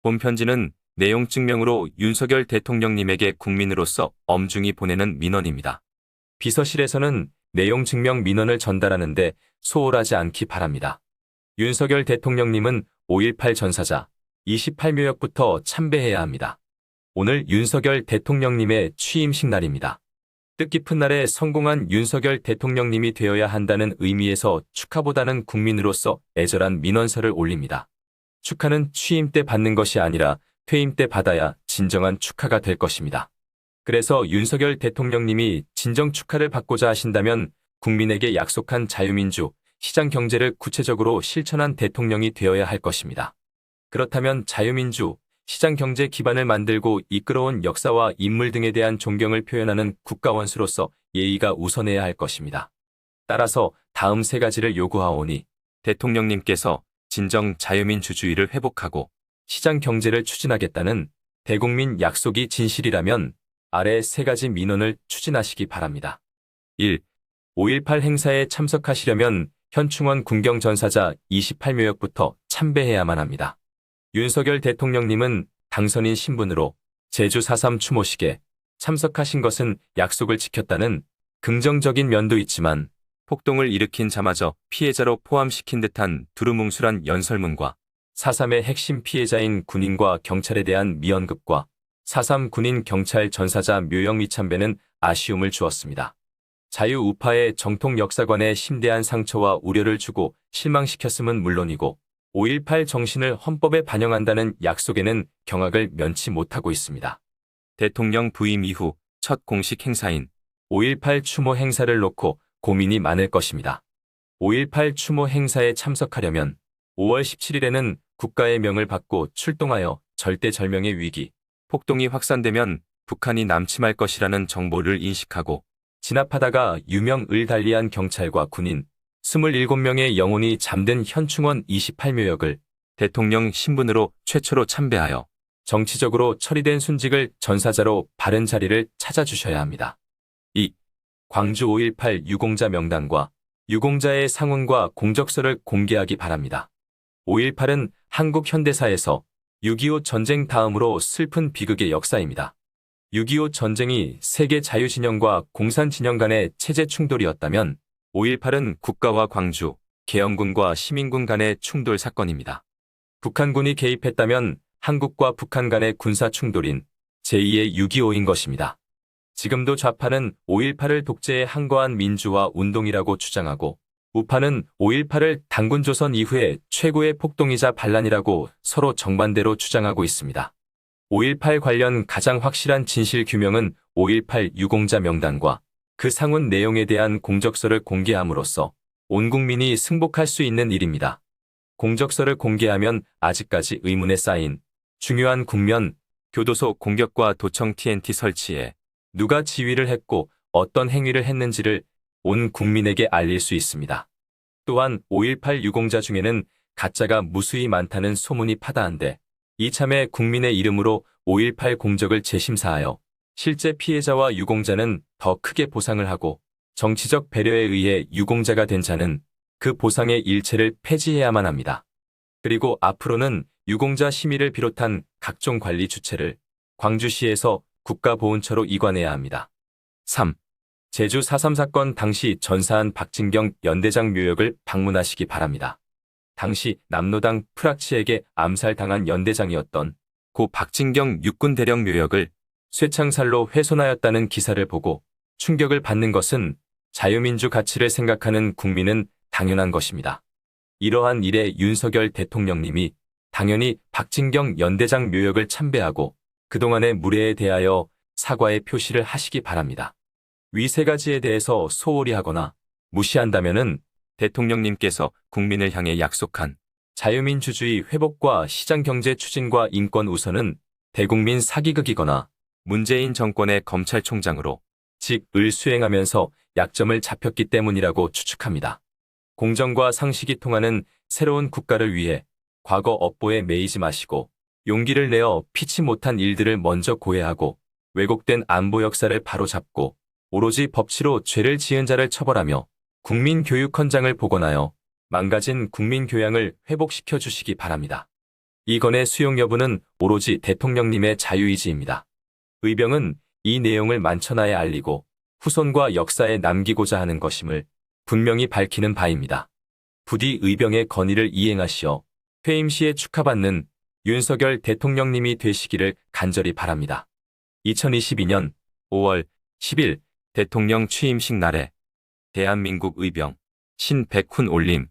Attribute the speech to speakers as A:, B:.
A: 본 편지는 내용 증명으로 윤석열 대통령님에게 국민으로서 엄중히 보내는 민원입니다. 비서실에서는 내용 증명 민원을 전달하는데 소홀하지 않기 바랍니다. 윤석열 대통령님은 5.18 전사자 28묘역부터 참배해야 합니다. 오늘 윤석열 대통령님의 취임식 날입니다. 뜻깊은 날에 성공한 윤석열 대통령님이 되어야 한다는 의미에서 축하보다는 국민으로서 애절한 민원서를 올립니다. 축하는 취임 때 받는 것이 아니라 퇴임 때 받아야 진정한 축하가 될 것입니다. 그래서 윤석열 대통령님이 진정 축하를 받고자 하신다면 국민에게 약속한 자유민주, 시장 경제를 구체적으로 실천한 대통령이 되어야 할 것입니다. 그렇다면 자유민주, 시장 경제 기반을 만들고 이끌어온 역사와 인물 등에 대한 존경을 표현하는 국가원수로서 예의가 우선해야 할 것입니다. 따라서 다음 세 가지를 요구하오니 대통령님께서 진정 자유민주주의를 회복하고 시장 경제를 추진하겠다는 대국민 약속이 진실이라면 아래 세 가지 민원을 추진하시기 바랍니다. 1. 5.18 행사에 참석하시려면 현충원 군경 전사자 28묘역부터 참배해야만 합니다. 윤석열 대통령님은 당선인 신분으로 제주 4.3 추모식에 참석하신 것은 약속을 지켰다는 긍정적인 면도 있지만 폭동을 일으킨 자마저 피해자로 포함시킨 듯한 두루뭉술한 연설문과 4.3의 핵심 피해자인 군인과 경찰에 대한 미언급과 4.3 군인 경찰 전사자 묘역 미참배는 아쉬움을 주었습니다. 자유우파의 정통 역사관에 심대한 상처와 우려를 주고 실망시켰음은 물론이고 5.18 정신을 헌법에 반영한다는 약속에는 경악을 면치 못하고 있습니다. 대통령 부임 이후 첫 공식 행사인 5.18 추모 행사를 놓고 고민이 많을 것입니다. 5.18 추모 행사에 참석하려면 5월 17일에는 국가의 명을 받고 출동하여 절대절명의 위기, 폭동이 확산되면 북한이 남침할 것이라는 정보를 인식하고 진압하다가 유명을 달리한 경찰과 군인 27명의 영혼이 잠든 현충원 28묘역을 대통령 신분으로 최초로 참배하여 정치적으로 처리된 순직을 전사자로 바른 자리를 찾아주셔야 합니다. 2. 광주 5.18 유공자 명단과 유공자의 상훈과 공적서를 공개하기 바랍니다. 5.18은 한국 현대사에서 6.25 전쟁 다음으로 슬픈 비극의 역사입니다. 6.25 전쟁이 세계 자유진영과 공산진영 간의 체제 충돌이었다면 5.18은 국가와 광주, 계엄군과 시민군 간의 충돌 사건입니다. 북한군이 개입했다면 한국과 북한 간의 군사 충돌인 제2의 6.25인 것입니다. 지금도 좌파는 5.18을 독재의 한거한 민주화 운동이라고 주장하고 우파는 5.18을 단군조선 이후의 최고의 폭동이자 반란이라고 서로 정반대로 주장하고 있습니다. 5.18 관련 가장 확실한 진실 규명은 5.18 유공자 명단과 그 상훈 내용에 대한 공적서를 공개함으로써 온 국민이 승복할 수 있는 일입니다. 공적서를 공개하면 아직까지 의문에 쌓인 중요한 국면, 교도소 공격과 도청 TNT 설치에 누가 지휘를 했고 어떤 행위를 했는지를 온 국민에게 알릴 수 있습니다. 또한 5.18 유공자 중에는 가짜가 무수히 많다는 소문이 파다한데 이참에 국민의 이름으로 5.18 공적을 재심사하여 실제 피해자와 유공자는 더 크게 보상을 하고 정치적 배려에 의해 유공자가 된 자는 그 보상의 일체를 폐지해야만 합니다. 그리고 앞으로는 유공자 심의를 비롯한 각종 관리 주체를 광주시에서 국가보훈처로 이관해야 합니다. 3. 제주 4.3 사건 당시 전사한 박진경 연대장 묘역을 방문하시기 바랍니다. 당시 남로당 프락치에게 암살당한 연대장이었던 고 박진경 육군 대령 묘역을 쇠창살로 훼손하였다는 기사를 보고 충격을 받는 것은 자유민주 가치를 생각하는 국민은 당연한 것입니다. 이러한 일에 윤석열 대통령님이 당연히 박진경 연대장 묘역을 참배하고 그동안의 무례에 대하여 사과의 표시를 하시기 바랍니다. 위 세 가지에 대해서 소홀히 하거나 무시한다면은 대통령님께서 국민을 향해 약속한 자유민주주의 회복과 시장경제 추진과 인권 우선은 대국민 사기극이거나 문재인 정권의 검찰총장으로 직을 수행하면서 약점을 잡혔기 때문이라고 추측합니다. 공정과 상식이 통하는 새로운 국가를 위해 과거 업보에 매이지 마시고 용기를 내어 피치 못한 일들을 먼저 고해하고 왜곡된 안보 역사를 바로잡고 오로지 법치로 죄를 지은 자를 처벌하며 국민교육 헌장을 복원하여 망가진 국민교양을 회복시켜 주시기 바랍니다. 이 건의 수용 여부는 오로지 대통령님의 자유의지입니다. 의병은 이 내용을 만천하에 알리고 후손과 역사에 남기고자 하는 것임을 분명히 밝히는 바입니다. 부디 의병의 건의를 이행하시어 퇴임 시에 축하받는 윤석열 대통령님이 되시기를 간절히 바랍니다. 2022년 5월 10일 대통령 취임식 날에 대한민국 의병 신백훈 올림